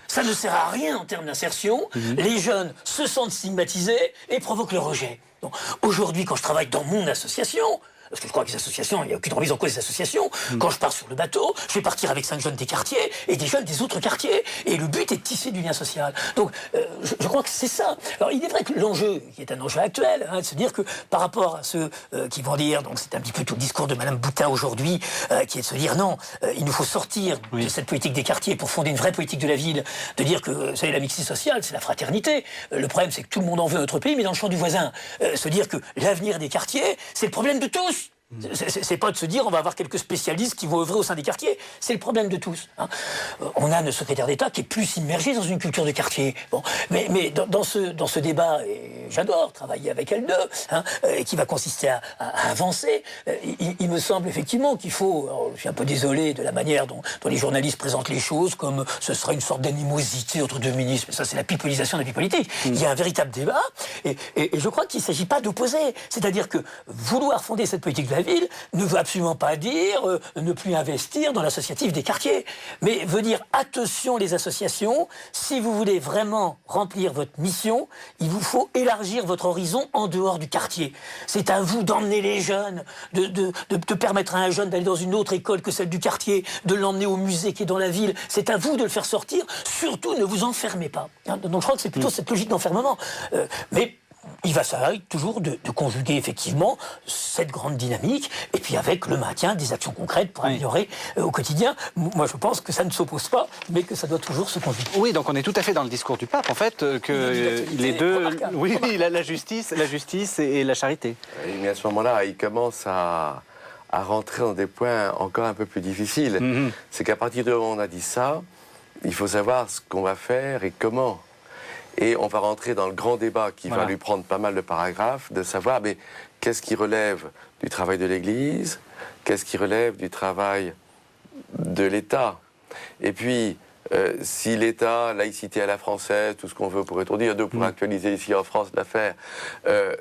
Ça ne sert à rien en termes d'insertion. Les jeunes se sentent stigmatisés et provoquent le rejet. Donc, aujourd'hui, quand je travaille dans mon association, parce que je crois que les associations, il n'y a aucune remise en cause des associations. Quand je pars sur le bateau, je vais partir avec 5 jeunes des quartiers et des jeunes des autres quartiers. Et le but est de tisser du lien social. Donc, je crois que c'est ça. Alors, il est vrai que l'enjeu, qui est un enjeu actuel, de se dire que par rapport à ceux qui vont dire, donc c'est un petit peu tout le discours de Mme Boutin aujourd'hui, qui est de se dire non, il nous faut sortir de cette politique des quartiers pour fonder une vraie politique de la ville, de dire que, vous savez, la mixité sociale, c'est la fraternité. Le problème, c'est que tout le monde en veut à notre pays, mais dans le champ du voisin. Se dire que l'avenir des quartiers, c'est le problème de tous. C'est pas de se dire on va avoir quelques spécialistes qui vont œuvrer au sein des quartiers. C'est le problème de tous. On a un secrétaire d'État qui est plus immergé dans une culture de quartier. Bon, mais dans ce débat, et j'adore travailler avec elle deux, qui va consister à avancer, il me semble effectivement qu'il faut... Alors, je suis un peu désolé de la manière dont les journalistes présentent les choses, comme ce serait une sorte d'animosité entre deux ministres. Mais ça, c'est la pipolisation de la vie politique. Il y a un véritable débat, et je crois qu'il ne s'agit pas d'opposer. C'est-à-dire que vouloir fonder cette politique de la ville ne veut absolument pas dire ne plus investir dans l'associatif des quartiers, mais veut dire attention les associations, si vous voulez vraiment remplir votre mission, il vous faut élargir votre horizon en dehors du quartier. C'est à vous d'emmener les jeunes, de permettre à un jeune d'aller dans une autre école que celle du quartier, de l'emmener au musée qui est dans la ville. C'est à vous de le faire sortir. Surtout, ne vous enfermez pas. Donc je crois que c'est plutôt cette logique d'enfermement. Mais il va s'agir toujours de conjuguer effectivement cette grande dynamique et puis avec le maintien des actions concrètes pour améliorer au quotidien. Moi, je pense que ça ne s'oppose pas, mais que ça doit toujours se conjuguer. Oui, donc on est tout à fait dans le discours du pape, en fait, que les deux... Oui, la justice et la charité. Oui, mais à ce moment-là, il commence à rentrer dans des points encore un peu plus difficiles. C'est qu'à partir du moment où on a dit ça, il faut savoir ce qu'on va faire et comment. Et on va rentrer dans le grand débat qui va lui prendre pas mal de paragraphes, de savoir mais qu'est-ce qui relève du travail de l'Église, qu'est-ce qui relève du travail de l'État. Et puis, si l'État, laïcité à la française, tout ce qu'on veut pourrait-on dire, pour actualiser ici en France l'affaire,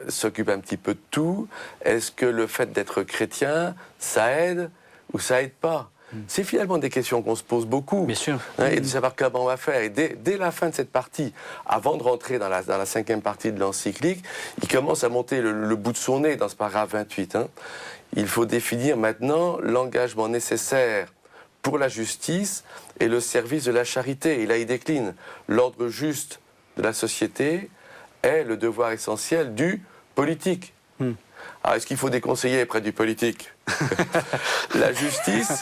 s'occupe un petit peu de tout, est-ce que le fait d'être chrétien, ça aide ou ça aide pas ? C'est finalement des questions qu'on se pose beaucoup. Bien sûr. Et de savoir comment on va faire. Et dès la fin de cette partie, avant de rentrer dans la 5e partie de l'encyclique, il commence à monter le bout de son nez dans ce paragraphe 28. Il faut définir maintenant l'engagement nécessaire pour la justice et le service de la charité. Et là, il décline l'ordre juste de la société est le devoir essentiel du politique. Alors, est-ce qu'il faut des conseillers près du politique ? La justice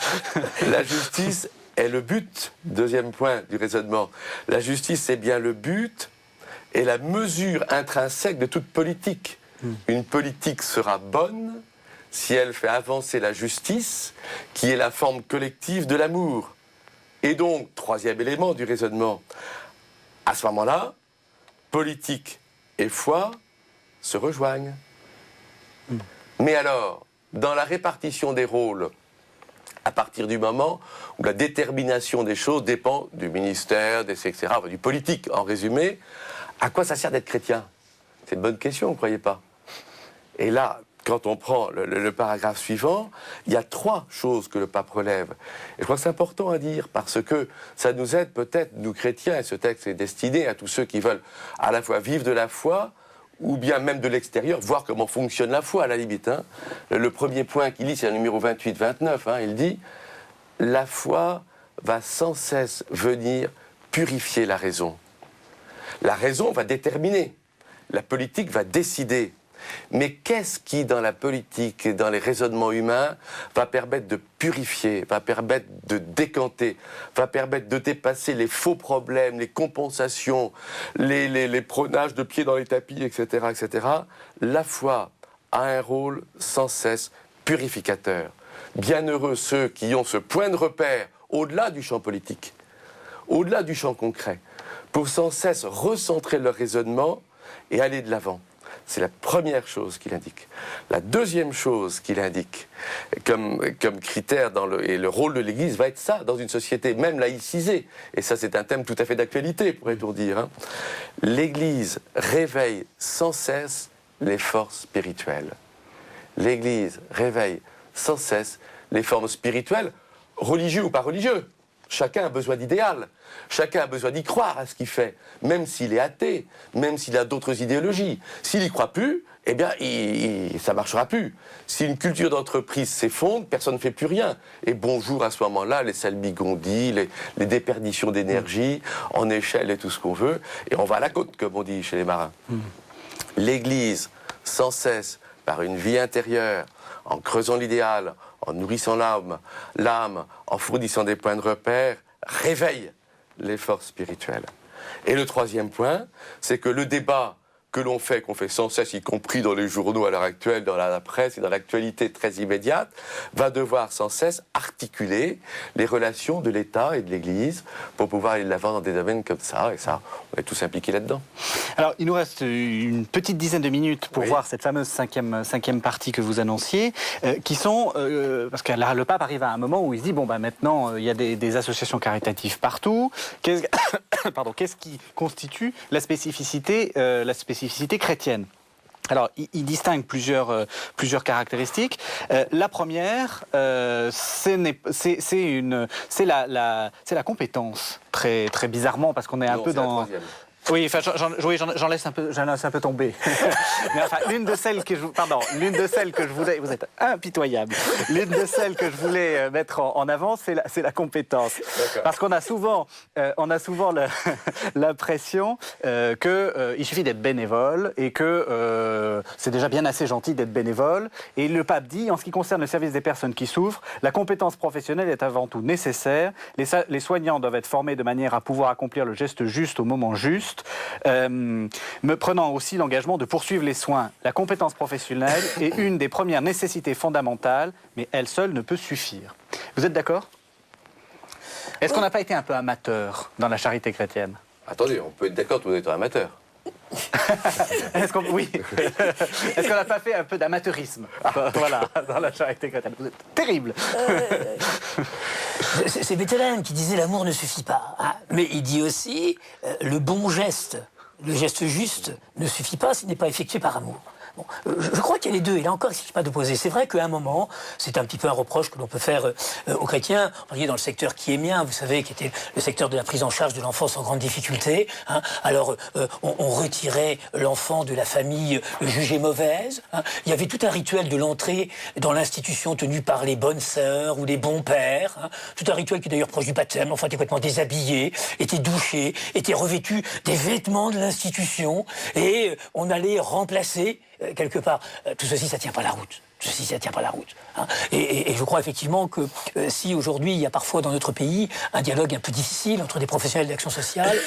est le but, deuxième point du raisonnement. La justice, c'est bien le but et la mesure intrinsèque de toute politique. Une politique sera bonne si elle fait avancer la justice, qui est la forme collective de l'amour. Et donc, troisième élément du raisonnement, à ce moment-là, politique et foi se rejoignent. Mais alors, dans la répartition des rôles, à partir du moment où la détermination des choses dépend du ministère, etc., du politique, en résumé, à quoi ça sert d'être chrétien ? C'est une bonne question, vous ne croyez pas ? Et là, quand on prend le paragraphe suivant, il y a 3 choses que le pape relève. Et je crois que c'est important à dire, parce que ça nous aide peut-être, nous chrétiens, et ce texte est destiné à tous ceux qui veulent à la fois vivre de la foi, ou bien même de l'extérieur, voir comment fonctionne la foi, à la limite. Le premier point qu'il lit, c'est le numéro 28-29. Il dit « La foi va sans cesse venir purifier la raison. La raison va déterminer. La politique va décider. Mais qu'est-ce qui, dans la politique et dans les raisonnements humains, va permettre de purifier, va permettre de décanter, va permettre de dépasser les faux problèmes, les compensations, les prenages de pieds dans les tapis, etc., etc. La foi a un rôle sans cesse purificateur. Bienheureux ceux qui ont ce point de repère au-delà du champ politique, au-delà du champ concret, pour sans cesse recentrer leur raisonnement et aller de l'avant. C'est la première chose qu'il indique. La deuxième chose qu'il indique comme critère et le rôle de l'Église va être ça, dans une société même laïcisée. Et ça, c'est un thème tout à fait d'actualité, pourrait-on dire. Hein. L'Église réveille sans cesse les forces spirituelles. L'Église réveille sans cesse les formes spirituelles, religieux ou pas religieux. Chacun a besoin d'idéal. Chacun a besoin d'y croire à ce qu'il fait, même s'il est athée, même s'il a d'autres idéologies. S'il n'y croit plus, eh bien, ça ne marchera plus. Si une culture d'entreprise s'effondre, personne ne fait plus rien. Et bonjour à ce moment-là, les salbigondis, les déperditions d'énergie, en échelle et tout ce qu'on veut. Et on va à la côte, comme on dit chez les marins. L'Église, sans cesse, par une vie intérieure, en creusant l'idéal, en nourrissant l'âme, en fournissant des points de repère, réveille les forces spirituelles. Et le troisième point, c'est que le débat qu'on fait sans cesse, y compris dans les journaux à l'heure actuelle, dans la presse et dans l'actualité très immédiate, va devoir sans cesse articuler les relations de l'État et de l'Église pour pouvoir aller de l'avant dans des domaines comme ça, et ça, on est tous impliqués là-dedans. Alors, il nous reste une petite dizaine de minutes pour voir cette fameuse cinquième partie que vous annonciez, qui sont, parce que là, le pape arrive à un moment où il se dit, bon, bah, maintenant, il y a des associations caritatives partout, qu'est-ce qui constitue la spécificité chrétienne? Alors, il distingue plusieurs caractéristiques. La première, c'est la compétence, très, très bizarrement, parce qu'on est un peu dans... Oui, enfin, j'en laisse un peu tomber. Mais enfin, l'une de celles que je voulais, vous êtes impitoyable. L'une de celles que je voulais mettre en avant, c'est la compétence. Parce qu'on a souvent l'impression qu'il suffit d'être bénévole et que c'est déjà bien assez gentil d'être bénévole. Et le pape dit, en ce qui concerne le service des personnes qui souffrent, la compétence professionnelle est avant tout nécessaire. Les soignants doivent être formés de manière à pouvoir accomplir le geste juste au moment juste. Me prenant aussi l'engagement de poursuivre les soins. La compétence professionnelle est une des premières nécessités fondamentales, mais elle seule ne peut suffire. Vous êtes d'accord? Est-ce qu'on n'a pas été un peu amateur dans la charité chrétienne? Attendez, on peut être d'accord tout en étant amateur. Est-ce qu'on n'a pas fait un peu d'amateurisme dans la charité chrétienne? Vous êtes terrible. C'est Bethléem qui disait l'amour ne suffit pas. Hein. Mais il dit aussi le bon geste, le geste juste ne suffit pas s'il n'est pas effectué par amour. Bon, je crois qu'il y a les deux, et là encore, il ne suffit pas d'opposer. C'est vrai qu'à un moment, c'est un petit peu un reproche que l'on peut faire aux chrétiens, en particulier dans le secteur qui est mien, vous savez, qui était le secteur de la prise en charge de l'enfance en grande difficulté. Hein. Alors, on retirait l'enfant de la famille jugée mauvaise. Hein. Il y avait tout un rituel de l'entrée dans l'institution tenu par les bonnes sœurs ou les bons pères. Hein. Tout un rituel qui est d'ailleurs proche du baptême. L'enfant était complètement déshabillé, était douché, était revêtu des vêtements de l'institution, et on allait remplacer quelque part, tout ceci, ça ne tient pas la route. Ceci, ça ne tient pas la route. Hein. Et je crois effectivement que si aujourd'hui il y a parfois dans notre pays un dialogue un peu difficile entre des professionnels d'action sociale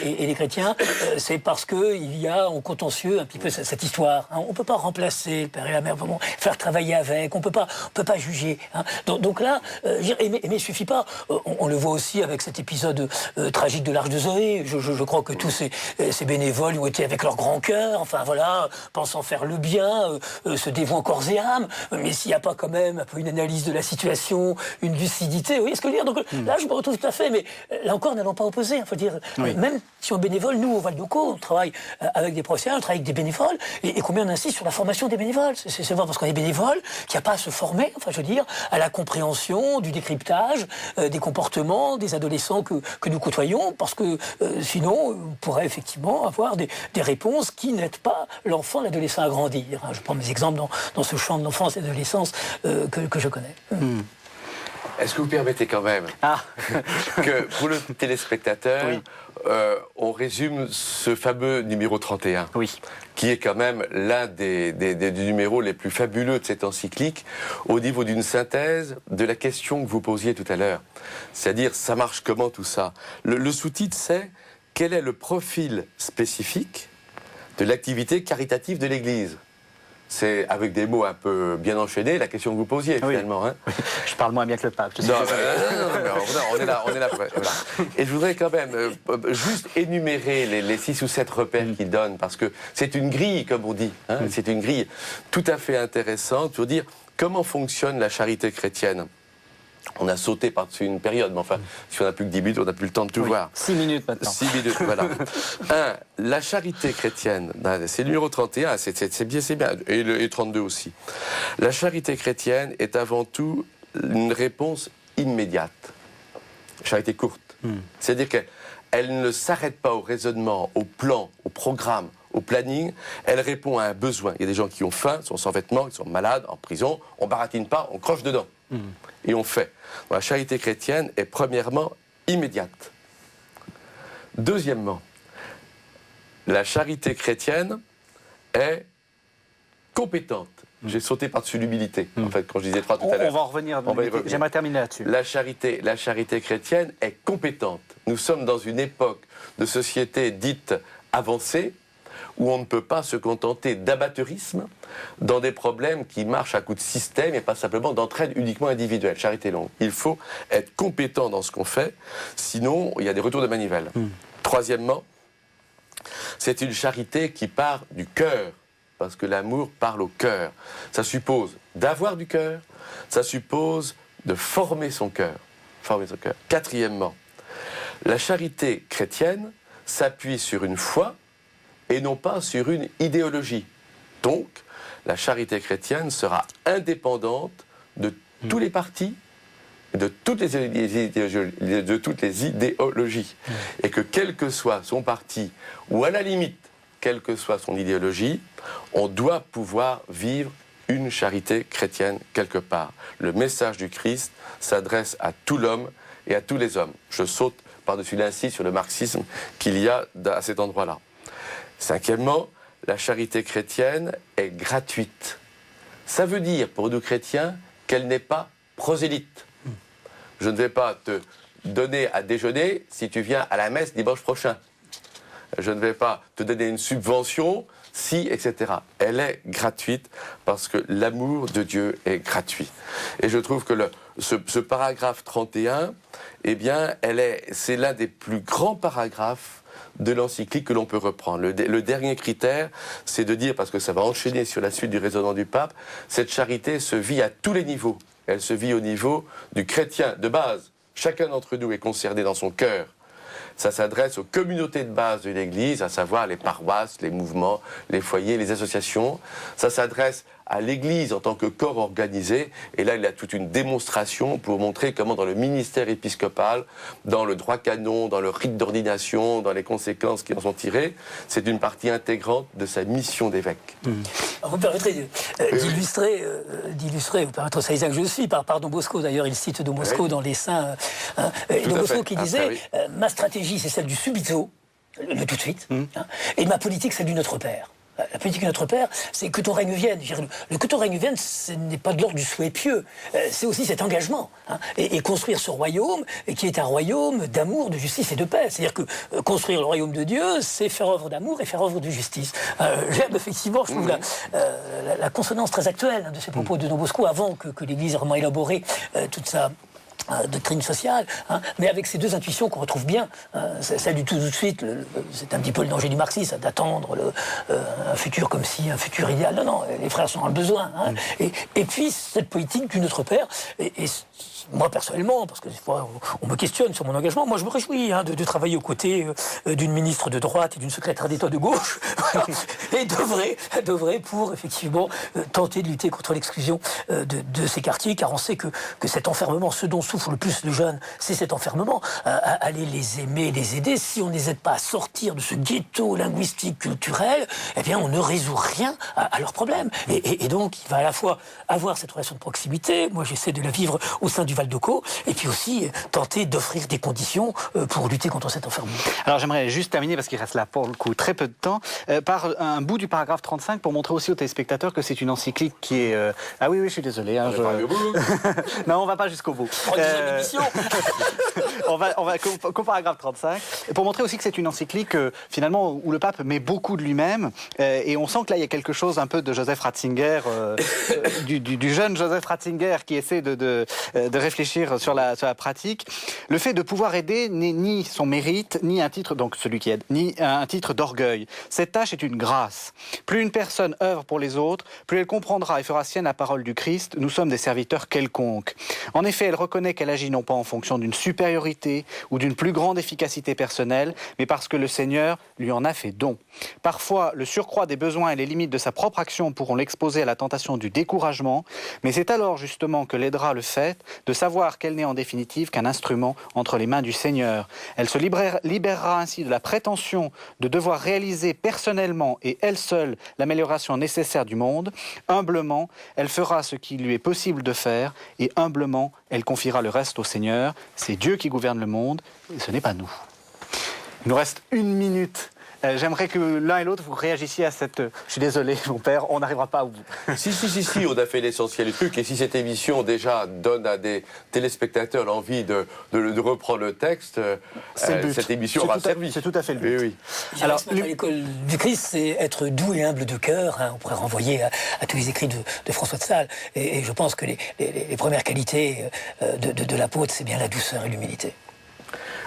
et les chrétiens, c'est parce qu'il y a en contentieux un petit peu cette histoire. Hein. On ne peut pas remplacer le père et la mère, vraiment faire travailler avec, on ne peut pas juger. Hein. Donc là, mais il ne suffit pas. On le voit aussi avec cet épisode tragique de l'Arche de Zoé. Je crois que tous ces bénévoles ont été avec leur grand cœur, enfin voilà, pensant faire le bien, se dévouant corps et âme. Mais s'il n'y a pas quand même un peu une analyse de la situation, une lucidité, vous voyez ce que je veux dire? Donc là, je me retrouve tout à fait, mais là encore, n'allons pas opposer. Il faut dire, même si on est bénévole, nous, au Val-d'Ocaux, on travaille avec des professionnels, on travaille avec des bénévoles, et combien on insiste sur la formation des bénévoles. C'est vrai parce qu'on est bénévole, qu'il n'y a pas à se former, enfin, je veux dire, à la compréhension, du décryptage, des comportements des adolescents que nous côtoyons, parce que sinon, on pourrait effectivement avoir des réponses qui n'aident pas l'enfant, l'adolescent à grandir. Je prends mes exemples dans ce champ de l'enfance et de l'adolescence que je connais. Est-ce que vous permettez quand même que pour le téléspectateur, on résume ce fameux numéro 31, qui est quand même l'un des numéros les plus fabuleux de cette encyclique, au niveau d'une synthèse de la question que vous posiez tout à l'heure. C'est-à-dire, ça marche comment tout ça? Le sous-titre, c'est « Quel est le profil spécifique de l'activité caritative de l'Église ?» c'est avec des mots un peu bien enchaînés, la question que vous posiez finalement. Hein. Je parle moins bien que le pape. Non, on est là. Voilà. Et je voudrais quand même juste énumérer les 6 ou 7 repères qu'il donne, parce que c'est une grille, comme on dit. Hein, c'est une grille tout à fait intéressante pour dire comment fonctionne la charité chrétienne. On a sauté par-dessus une période, mais enfin, si on n'a plus que 10 minutes, on n'a plus le temps de tout voir. 6 minutes maintenant. 6 minutes, voilà. 1. La charité chrétienne, c'est le numéro 31, c'est bien, et 32 aussi. La charité chrétienne est avant tout une réponse immédiate. Charité courte. C'est-à-dire qu'elle ne s'arrête pas au raisonnement, au plan, au programme, au planning, elle répond à un besoin. Il y a des gens qui ont faim, sont sans vêtements, qui sont malades, en prison, on baratine pas, on croche dedans. Et on fait. Donc, la charité chrétienne est premièrement immédiate. Deuxièmement, la charité chrétienne est compétente. J'ai sauté par-dessus l'humilité, en fait, quand je disais 3 tout à l'heure. On va en revenir. J'aimerais terminer là-dessus. La charité chrétienne est compétente. Nous sommes dans une époque de société dite avancée, où on ne peut pas se contenter d'amateurisme dans des problèmes qui marchent à coup de système et pas simplement d'entraide uniquement individuelle. Charité longue. Il faut être compétent dans ce qu'on fait, sinon il y a des retours de manivelle. Troisièmement, c'est une charité qui part du cœur, parce que l'amour parle au cœur. Ça suppose d'avoir du cœur, ça suppose de former son cœur. Quatrièmement, la charité chrétienne s'appuie sur une foi et non pas sur une idéologie. Donc, la charité chrétienne sera indépendante de tous les partis, de toutes les idéologies. Et que quel que soit son parti, ou à la limite, quelle que soit son idéologie, on doit pouvoir vivre une charité chrétienne quelque part. Le message du Christ s'adresse à tout l'homme et à tous les hommes. Je saute par-dessus l'incise sur le marxisme qu'il y a à cet endroit-là. Cinquièmement, la charité chrétienne est gratuite. Ça veut dire, pour nous chrétiens, qu'elle n'est pas prosélyte. Je ne vais pas te donner à déjeuner si tu viens à la messe dimanche prochain. Je ne vais pas te donner une subvention si, etc. Elle est gratuite parce que l'amour de Dieu est gratuit. Et je trouve que ce paragraphe 31, eh bien, c'est l'un des plus grands paragraphes de l'encyclique que l'on peut reprendre. Le dernier critère, c'est de dire, parce que ça va enchaîner sur la suite du raisonnement du pape, cette charité se vit à tous les niveaux. Elle se vit au niveau du chrétien de base. Chacun d'entre nous est concerné dans son cœur. Ça s'adresse aux communautés de base de l'Église, à savoir les paroisses, les mouvements, les foyers, les associations. Ça s'adresse à l'Église en tant que corps organisé. Et là, il y a toute une démonstration pour montrer comment dans le ministère épiscopal, dans le droit canon, dans le rite d'ordination, dans les conséquences qui en sont tirées, c'est une partie intégrante de sa mission d'évêque. Vous permettrez d'illustrer, vous permettrez ça, Isaac, je suis, par Don Bosco, d'ailleurs, il cite Don Bosco dans les Saints. Don Bosco qui disait, ma stratégie, c'est celle du subito, le tout de suite, et ma politique, celle du Notre Père. La politique de notre Père, c'est que ton règne vienne. Le que ton règne vienne, ce n'est pas de l'ordre du souhait pieux. C'est aussi cet engagement. Et construire ce royaume, qui est un royaume d'amour, de justice et de paix. C'est-à-dire que construire le royaume de Dieu, c'est faire œuvre d'amour et faire œuvre de justice. J'aime effectivement, je trouve, la consonance très actuelle de ces propos de Don Bosco, avant que l'Église ait vraiment élaboré toute sa doctrine sociale, mais avec ces deux intuitions qu'on retrouve bien, celle du tout de suite, c'est un petit peu le danger du marxisme, d'attendre un futur comme si un futur idéal. Non, non, les frères sont dans le besoin. Et puis cette politique du Notre Père, et moi personnellement, parce que des fois on me questionne sur mon engagement, moi je me réjouis de travailler aux côtés d'une ministre de droite et d'une secrétaire d'État de gauche, et devrait pour effectivement tenter de lutter contre l'exclusion de ces quartiers, car on sait que cet enfermement, ce dont souffrent le plus de jeunes, c'est cet enfermement. Aller les aimer, les aider, si on ne les aide pas à sortir de ce ghetto linguistique, culturel, eh bien on ne résout rien à leurs problèmes. Et donc il va à la fois avoir cette relation de proximité, moi j'essaie de la vivre au sein du Valdocco, et puis aussi tenter d'offrir des conditions pour lutter contre cet enfermement. Alors j'aimerais juste terminer, parce qu'il reste là pour le coup très peu de temps, par un bout du paragraphe 35 pour montrer aussi aux téléspectateurs que c'est une encyclique qui est... Ah oui, je suis désolé. Hein, non, on va pas jusqu'au bout. on va qu'au paragraphe 35, pour montrer aussi que c'est une encyclique finalement où le pape met beaucoup de lui-même, et on sent que là il y a quelque chose un peu de Joseph Ratzinger, du jeune Joseph Ratzinger qui essaie de réfléchir sur la pratique. Le fait de pouvoir aider n'est ni son mérite, ni un titre, donc celui qui aide, ni un titre d'orgueil. Cette tâche est une grâce. Plus une personne œuvre pour les autres, plus elle comprendra et fera sienne la parole du Christ. Nous sommes des serviteurs quelconques. En effet, elle reconnaît qu'elle agit non pas en fonction d'une supériorité ou d'une plus grande efficacité personnelle, mais parce que le Seigneur lui en a fait don. Parfois, le surcroît des besoins et les limites de sa propre action pourront l'exposer à la tentation du découragement, mais c'est alors justement que l'aidera le fait de savoir qu'elle n'est en définitive qu'un instrument entre les mains du Seigneur. Elle se libérera ainsi de la prétention de devoir réaliser personnellement et elle seule l'amélioration nécessaire du monde. Humblement, elle fera ce qu'il lui est possible de faire et humblement, elle confiera le reste au Seigneur. C'est Dieu qui gouverne le monde et ce n'est pas nous. Il nous reste 1 minute. J'aimerais que l'un et l'autre vous réagissiez à cette... Je suis désolé, mon père, on n'arrivera pas au bout. Si, on a fait l'essentiel du truc. Et si cette émission déjà donne à des téléspectateurs l'envie de reprendre le texte, cette émission aura servi. C'est tout à fait le but. Oui. Alors, l'école du Christ, c'est être doux et humble de cœur. Hein, on pourrait renvoyer à tous les écrits de François de Sales. Et je pense que les premières qualités de l'apôtre, c'est bien la douceur et l'humilité.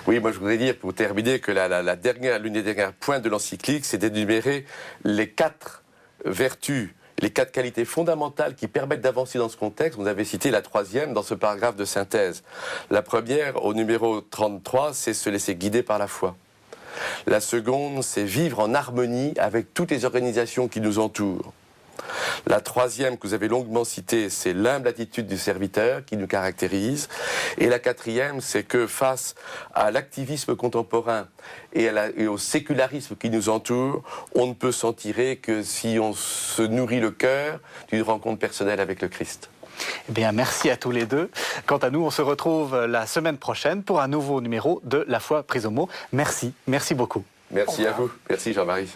Oui, moi je voudrais dire, pour terminer, que l'une des dernières points de l'encyclique, c'est d'énumérer les 4 vertus, les 4 qualités fondamentales qui permettent d'avancer dans ce contexte. Vous avez cité la 3e dans ce paragraphe de synthèse. La première, au numéro 33, c'est se laisser guider par la foi. La seconde, c'est vivre en harmonie avec toutes les organisations qui nous entourent. La 3e que vous avez longuement citée, c'est l'humble attitude du serviteur qui nous caractérise. Et la 4e, c'est que face à l'activisme contemporain et au sécularisme qui nous entoure, on ne peut s'en tirer que si on se nourrit le cœur d'une rencontre personnelle avec le Christ. Eh bien, merci à tous les deux. Quant à nous, on se retrouve la semaine prochaine pour un nouveau numéro de La foi prise au mot. Merci beaucoup. Merci à vous. Merci Jean-Marie.